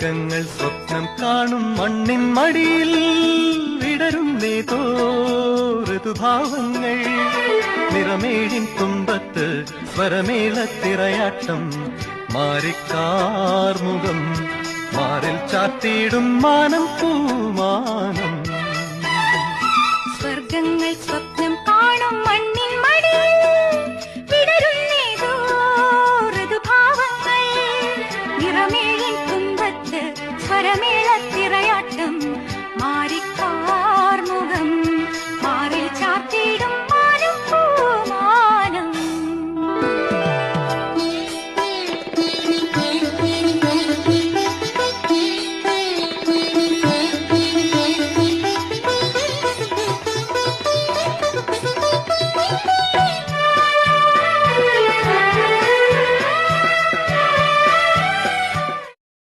സ്വർഗങ്ങൾ സ്വപ്നം കാണും മണ്ണിൻ മടിയിൽ വിടരുന്നേതോ ഋതുഭാവങ്ങൾ നിറമേഴിൻ തുമ്പത്ത് സ്വരമേളത്തിറയാട്ടം മാറിക്കാർമുഖം മാറിൽ ചാത്തിയിടും മാനം പൂമാനം സ്വർഗങ്ങൾ സ്വപ്നം കാണും മണ്ണിൻ മടിയിൽ വിടരുന്നേതോ ഋതുഭാവങ്ങൾ നിറമേഴിൻ തുമ്പത്ത് സ്വരമേളത്തിറയാട്ടം മാറിക്കാർമുഖം മാറിൽ ചാത്തിയിടും